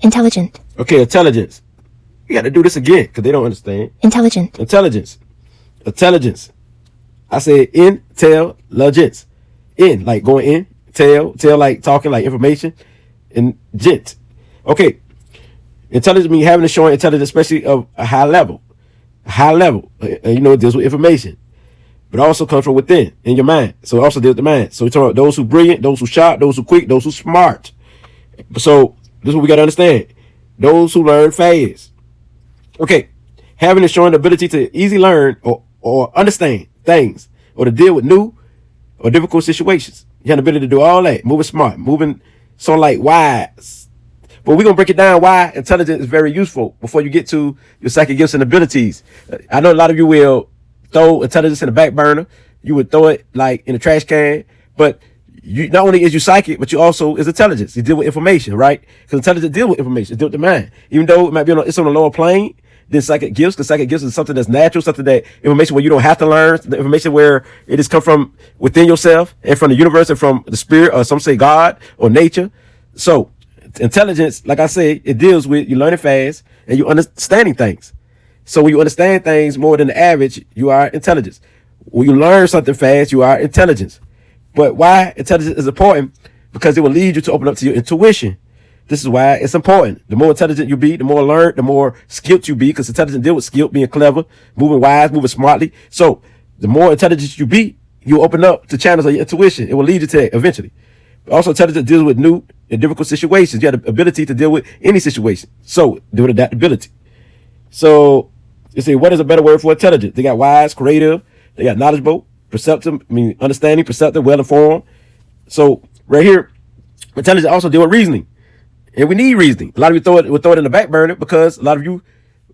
Intelligent. Okay, intelligence. You got to do this again because they don't understand. Intelligent. Intelligence. Intelligence. I said intelligence. In, like going in. Tell like talking, like information. And gent. Okay. Intelligence means having and showing intelligence, especially of a high level. A high level. You know, it deals with information. But it also comes from within, in your mind. So it also deals with the mind. So we're talking about those who brilliant, those who sharp, those who quick, those who smart. So this is what we got to understand. Those who learn fast. Okay. Having and showing the ability to easily learn or understand things or to deal with new or difficult situations. You have the ability to do all that. Moving smart, moving so like wise. But we're going to break it down why intelligence is very useful before you get to your psychic gifts and abilities. I know a lot of you will throw intelligence in the back burner. You would throw it like in a trash can. But you not only is you psychic, but you also is intelligence. You deal with information, right? Because intelligence deal with information. It deal with the mind. Even though it might be it's on a lower plane than psychic gifts, because psychic gifts is something that's natural, something that information where you don't have to learn, the information where it has come from within yourself and from the universe and from the spirit, or some say God or nature. So intelligence, like I say, it deals with you learning fast and you understanding things. So when you understand things more than the average, you are intelligence. When you learn something fast, you are intelligence. But why intelligence is important? Because it will lead you to open up to your intuition. This is why it's important. The more intelligent you be, the more learned, the more skilled you be, because intelligence deal with skill, being clever, moving wise, moving smartly. So the more intelligent you be, you open up to channels of your intuition. It will lead you to that eventually. But also intelligence deals with new and difficult situations. You have the ability to deal with any situation. So deal with adaptability. So you say, what is a better word for intelligent? They got wise, creative, they got knowledgeable, perceptive, understanding, perceptive, well-informed. So right here, intelligence also deal with reasoning. And we need reasoning. A lot of you throw it in the back burner because a lot of you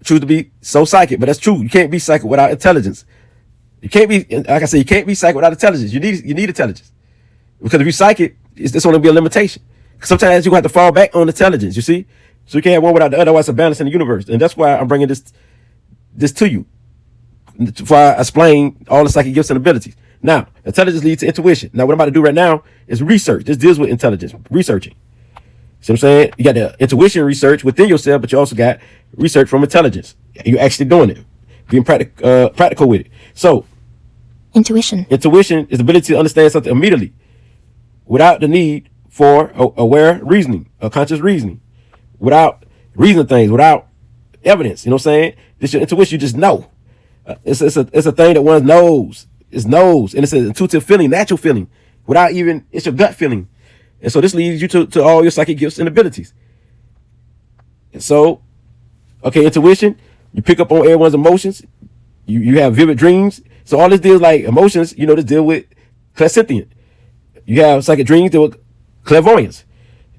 choose to be so psychic. But that's true. You can't be psychic without intelligence. You can't be, like I said, you can't be psychic without intelligence. You need intelligence. Because if you're psychic, it's only be a limitation. Sometimes you have to fall back on intelligence, you see? So you can't have one without the other, otherwise it's a balance in the universe. And that's why I'm bringing this to you. Before I explain all the psychic gifts and abilities. Now, intelligence leads to intuition. Now, what I'm about to do right now is research. This deals with intelligence, researching. See what I'm saying? You got the intuition research within yourself, but you also got research from intelligence. You're actually doing it, being practical with it. So, intuition is the ability to understand something immediately without the need for aware reasoning, or conscious reasoning, without reasoning things, without evidence. You know what I'm saying? This your intuition. You just know. It's a thing that one knows. It knows, and it's an intuitive feeling, natural feeling, without even, it's your gut feeling. And so this leads you to all your psychic gifts and abilities. And so, okay, intuition, you pick up on everyone's emotions. You have vivid dreams. So all this deals like emotions, this deal with Clairsentient. You have psychic dreams, deal with Clairvoyance.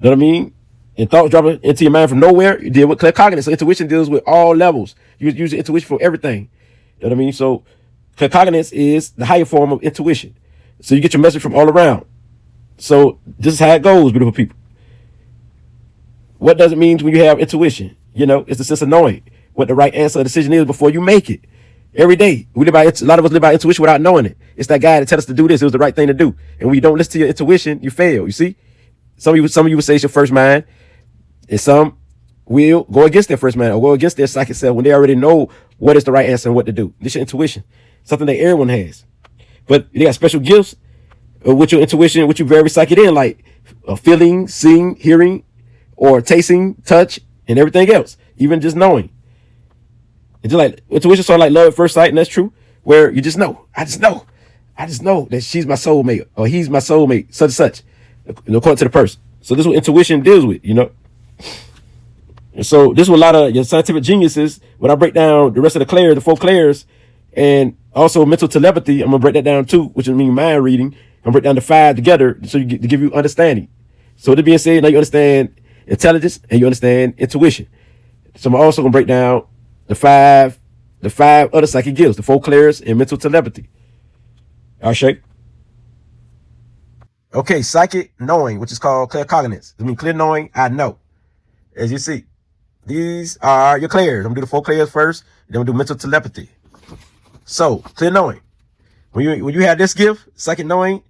You know what I mean? And thoughts dropping into your mind from nowhere, you deal with Claircognizant. So intuition deals with all levels. You use intuition for everything. You know what I mean? So Claircognizance is the higher form of intuition. So you get your message from all around. So this is how it goes, beautiful people. What does it mean when you have intuition? It's the sense of knowing what the right answer or decision is before you make it. Every day, a lot of us live by intuition without knowing it. It's that guy that tells us to do this. It was the right thing to do. And when you don't listen to your intuition, you fail. You see? Some of you would say it's your first mind. And some will go against their first mind or go against their psychic self when they already know what is the right answer and what to do. This is your intuition. Something that everyone has. But they got special gifts with your intuition, which you very psychic in, like feeling, seeing, hearing, or tasting, touch, and everything else. Even just knowing. It's just like intuition, sort of like love at first sight, and that's true. Where you just know. I just know that she's my soulmate or he's my soulmate, such and such, according to the person. So this is what intuition deals with, And so this is what a lot of your scientific geniuses, when I break down the rest of the 4 clairs, and also mental telepathy, I'm going to break that down too, which means mind reading. I'm going to break down the 5 together so to give you understanding. So with it being said, now you understand intelligence and you understand intuition. So I'm also going to break down the 5 other psychic gifts, the 4 clairs and mental telepathy. All right, Shay. Okay, psychic knowing, which is called claircognizance. I mean, clear knowing, I know. As you see, these are your clairs. I'm going to do the 4 clairs first, then we'll do mental telepathy. So, clear knowing. When you have this gift, psychic knowing,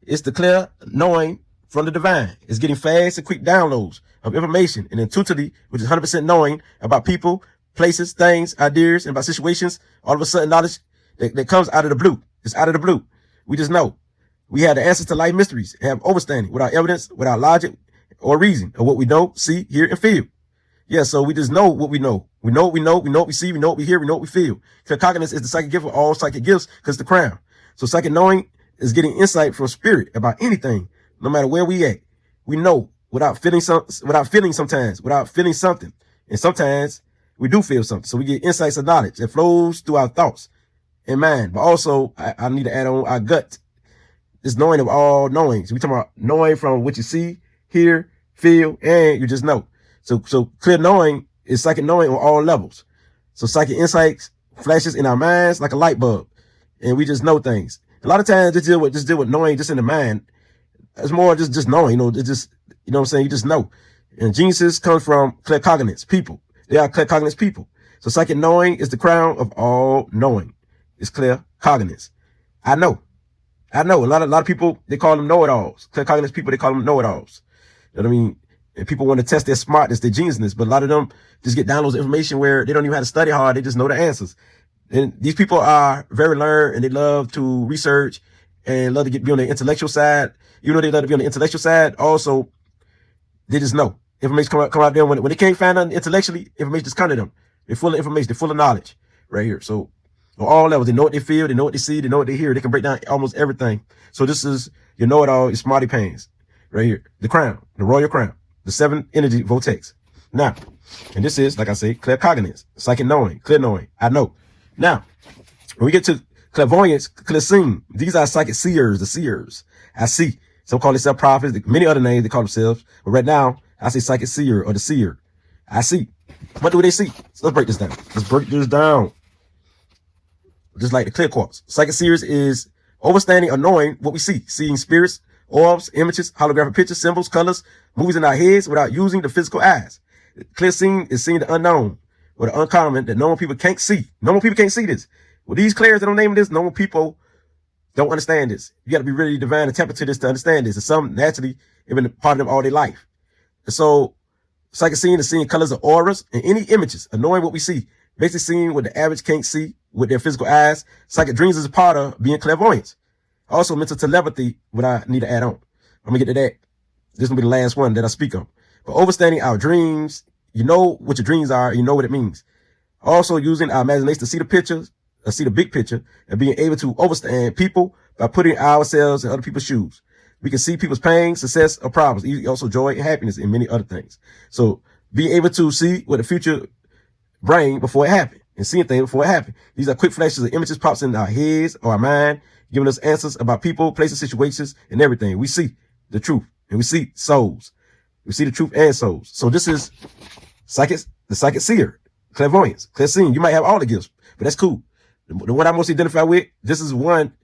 it's the clear knowing from the divine. It's getting fast and quick downloads of information, and intuitively, which is 100% knowing about people, places, things, ideas, and about situations. All of a sudden, knowledge that comes out of the blue. It's out of the blue. We just know. We have the answers to life mysteries, have understanding without evidence, without logic or reason of what we know, see, hear, and feel. Yeah, so we just know what we know. We know what we know. We know what we see. We know what we hear. We know what we feel. Claircognizance is the psychic gift of all psychic gifts because it's the crown. So psychic knowing is getting insight from spirit about anything, no matter where we at. We know without feeling sometimes, without feeling something. And sometimes we do feel something. So we get insights of knowledge that flows through our thoughts and mind. But also, I need to add on our gut. This knowing of all knowings. We talking about knowing from what you see, hear, feel, and you just know. So clear knowing is psychic knowing on all levels. So psychic insights flashes in our minds like a light bulb, and we just know things. A lot of times, just deal with knowing just in the mind. It's more just knowing. It's just what I'm saying. You just know. And geniuses come from claircognizant people. They are claircognizant people. So psychic knowing is the crown of all knowing. It's claircognizant. I know. A lot of people, they call them know-it-alls. Claircognizant people, they call them know-it-alls. You know what I mean? And people want to test their smartness, their geniusness, but a lot of them just get downloads of information where they don't even have to study hard. They just know the answers. And these people are very learned, and they love to research and love to be on the intellectual side. Even though they love to be on the intellectual side, also, they just know. Information come out there. When they can't find nothing intellectually, information just come to them. They're full of information. They're full of knowledge right here. So on all levels, they know what they feel, they know what they see, they know what they hear. They can break down almost everything. So this is your know-it-all, your smarty pants right here. The crown, the royal crown, the 7 energy vortex. Now, and this is, like I say, claircognizance, psychic knowing, clear knowing. I know. Now, when we get to clairvoyance, clairseeing, these are psychic seers, the seers. I see. Some call themselves prophets, many other names they call themselves. But right now, I say psychic seer or the seer. I see. What do they see? So let's break this down. Just like the clear quartz. Psychic seers is understanding or knowing what we see. Seeing spirits, orbs, images, holographic pictures, symbols, colors, movies in our heads without using the physical eyes. Clear seeing is seeing the unknown or the uncommon that normal people can't see. Normal people can't see this. With these clairs that don't name this, normal people don't understand this. You got to be really divine and tap into this to understand this. And some naturally have been part of them all their life. And so psychic seeing is seeing colors of auras and any images, and knowing what we see. Basically seeing what the average can't see with their physical eyes. Psychic dreams is a part of being clairvoyant. Also, mental telepathy, what I need to add on. I'm going to get to that. This will be the last one that I speak on. But understanding our dreams, you know what your dreams are, you know what it means. Also using our imagination to see the pictures, or see the big picture, and being able to understand people by putting ourselves in other people's shoes. We can see people's pain, success, or problems, also joy and happiness, and many other things. So being able to see what the future brain before it happened, and seeing things before it happened. These are quick flashes of images pops in our heads or our mind, giving us answers about people, places, situations, and everything. We see the truth, and we see souls. We see the truth and souls. So this is the psychic seer, clairvoyance, clairseeing. You might have all the gifts, but that's cool. The one I most identify with, this is one.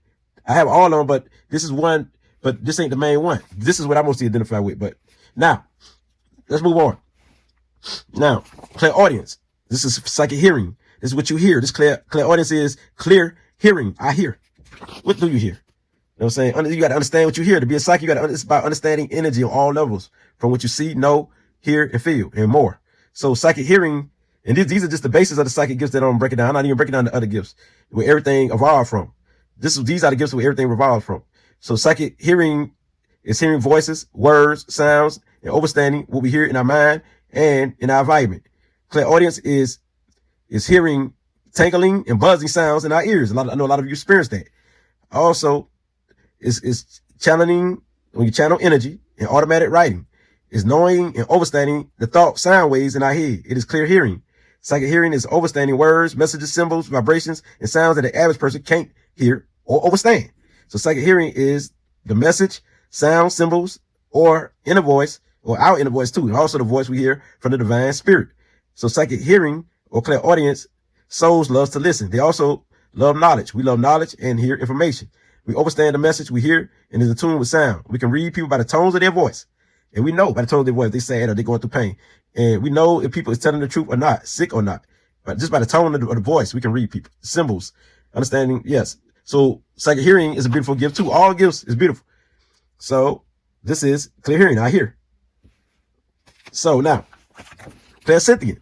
I have all of them, but this is one, but this ain't the main one. This is what I mostly identify with. But now, let's move on. Now, clairaudience. This is psychic hearing. This is what you hear. This clairaudience is clear hearing. I hear. What do you hear? You know what I'm saying? You got to understand what you hear. To be a psychic, it's about understanding energy on all levels, from what you see, know, hear, and feel, and more. So psychic hearing, and these are just the basis of the psychic gifts that I'm breaking down. I'm not even breaking down the other gifts where everything evolved from. These are the gifts where everything revolves from. So psychic hearing is hearing voices, words, sounds, and understanding what we hear in our mind and in our environment. Clairaudience is hearing tinkling and buzzing sounds in our ears. I know a lot of you experience that. Also, is channeling, when you channel energy and automatic writing, is knowing and understanding the thought sound waves in our head. It is clear hearing. Psychic hearing is understanding words, messages, symbols, vibrations, and sounds that the average person can't hear or understand. So psychic hearing is the message, sound, symbols, or inner voice, or our inner voice too, and also the voice we hear from the divine spirit. So psychic hearing or clairaudience, souls loves to listen. They also love knowledge. We love knowledge and hear information. We understand the message we hear and is in tune with sound. We can read people by the tones of their voice. And we know by the tone of their voice, they sad or they're going through pain. And we know if people is telling the truth or not, sick or not. But just by the tone of the voice, we can read people. Symbols, understanding, yes. So psychic hearing is a beautiful gift too. All gifts is beautiful. So this is clear hearing. I hear. So now, Clairsentient.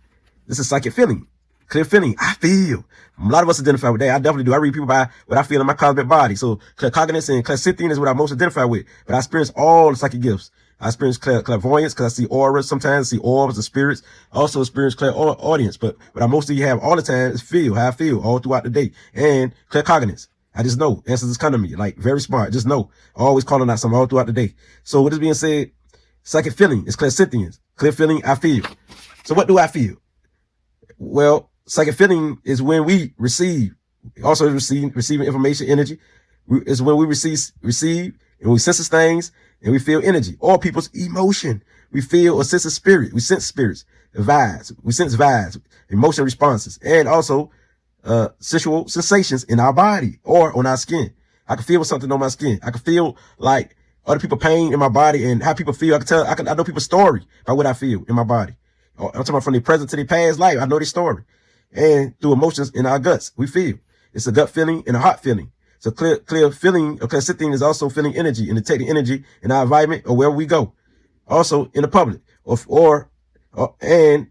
This is psychic feeling. Clear feeling. I feel. A lot of us identify with that. I definitely do. I read people by what I feel in my cosmic body. So Claircognizant and Clairsentient is what I most identify with. But I experience all the psychic gifts. I experience Clairvoyance because I see auras sometimes, I see orbs and spirits. I also experience Clairaudience. But what I mostly have all the time is feel, how I feel all throughout the day. And Claircognizant. I just know. Answers just come to me. Like, very smart. Just know. Always calling out something all throughout the day. So with this being said, psychic feeling is Clairsentient. Clear feeling, I feel. So what do I feel? Well, psychic feeling is when we receive, also receiving information, energy. Is when we receive, and we sense things, and we feel energy, or people's emotion. We feel or sense a spirit. We sense spirits, vibes. We sense vibes, emotion responses, and also sensual sensations in our body or on our skin. I can feel something on my skin. I can feel like other people pain in my body and how people feel. I know people's story by what I feel in my body. I'm talking about from their present to their past life. I know their story. And through emotions in our guts, we feel. It's a gut feeling and a heart feeling. So clear feeling, or Clairsentient is also feeling energy and detecting energy in our environment or wherever we go. Also in the public and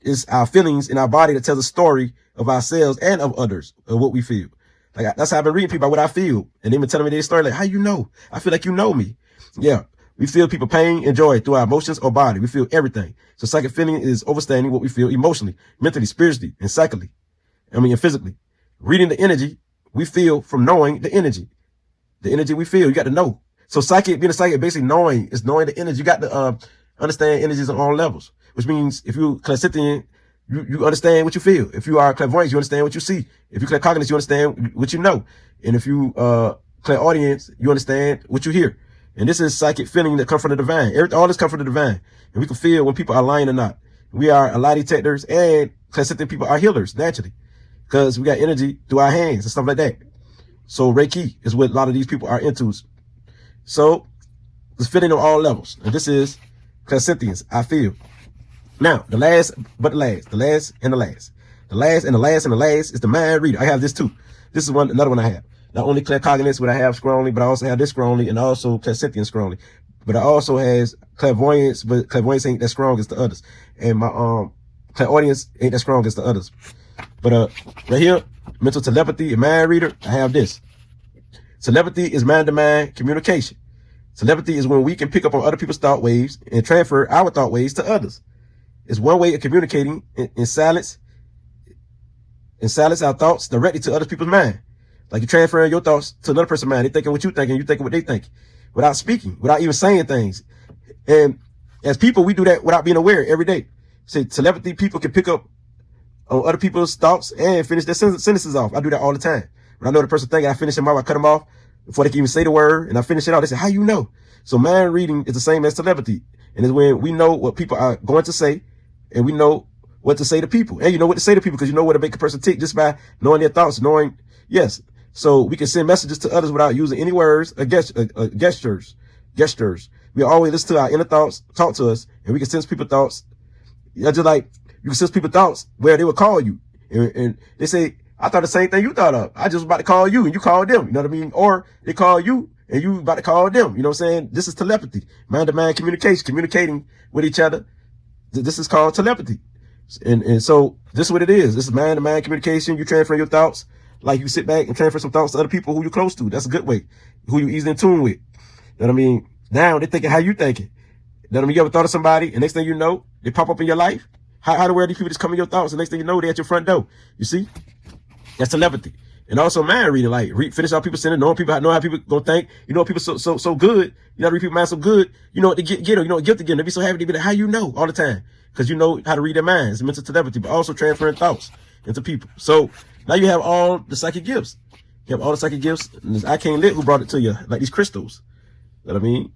it's our feelings in our body that tells a story of ourselves and of others, of what we feel. Like, that's how I've been reading people about what I feel. And they've been telling me their story. Like, how you know? I feel like you know me. Yeah. We feel people pain and joy through our emotions or body. We feel everything. So psychic feeling is understanding what we feel emotionally, mentally, spiritually, and psychically. And physically. Reading the energy we feel from knowing the energy. The energy we feel, you got to know. So being a psychic, basically knowing the energy. You got to understand energies on all levels, which means if you Clairsentient, you understand what you feel. If you are Clairvoyant, you understand what you see. If you Claircognizant, you understand what you know. And if you Clairaudience, you understand what you hear. And this is psychic feeling that comes from the divine. All this comes from the divine. And we can feel when people are lying or not. We are lie detectors, and Clairsentient people are healers naturally, because we got energy through our hands and stuff like that. So Reiki is what a lot of these people are into. So it's feeling on all levels. And this is Clairsentience, I feel. Now, the last and the last is the mind reader. I have this too. This is another one I have. Not only Claircognizant, what I have strongly, but I also have this strongly, and also Clairsentient strongly. But I also has Clairvoyance, but Clairvoyance ain't that strong as the others. And my Clairaudience ain't that strong as the others. But right here, MentalTelepathy and mind reader, I have this. Telepathy is mind-to-mind communication. Telepathy is when we can pick up on other people's thought waves and transfer our thought waves to others. It's one way of communicating in silence our thoughts directly to other people's mind. Like you're transferring your thoughts to another person's mind. They're thinking what you think, and you're thinking what they think, without speaking, without even saying things. And as people, we do that without being aware every day. So telepathy, people can pick up on other people's thoughts and finish their sentences off. I do that all the time. When I know the person thinking, I finish them off, I cut them off before they can even say the word, and I finish it off. They say, how you know? So mind reading is the same as telepathy. And it's when we know what people are going to say, and we know what to say to people. And you know what to say to people because you know what to make a person tick just by knowing their thoughts, yes. So we can send messages to others without using any words or gestures. We always listen to our inner thoughts talk to us, and we can sense people's thoughts. Just like you can sense people's thoughts where they will call you. And they say, I thought the same thing you thought of. I just was about to call you and you called them. You know what I mean? Or they call you and you about to call them. You know what I'm saying? This is telepathy. Mind-to-mind communication, communicating with each other. This is called telepathy. And so this is what it is. This is mind-to-mind communication. You transfer your thoughts. Like you sit back and transfer some thoughts to other people who you're close to. That's a good way. Who you easily in tune with. You know what I mean? Now they're thinking how you thinking. You know what I mean? You ever thought of somebody and next thing you know, they pop up in your life? How the world these people just come in your thoughts and next thing you know, they're at your front door. You see? That's telepathy. And also mind reading, like finish out people's sentence, knowing how people gonna think. You know people so good. You know how to read people's mind so good. You know what to get them. You know what gift to get them. They be so happy to be like, how you know all the time? Because you know how to read their minds. It's mental telepathy, but also transferring thoughts into people. So now you have all the psychic gifts. You have all the psychic gifts. And I can't let who brought it to you, like these crystals. You know what I mean?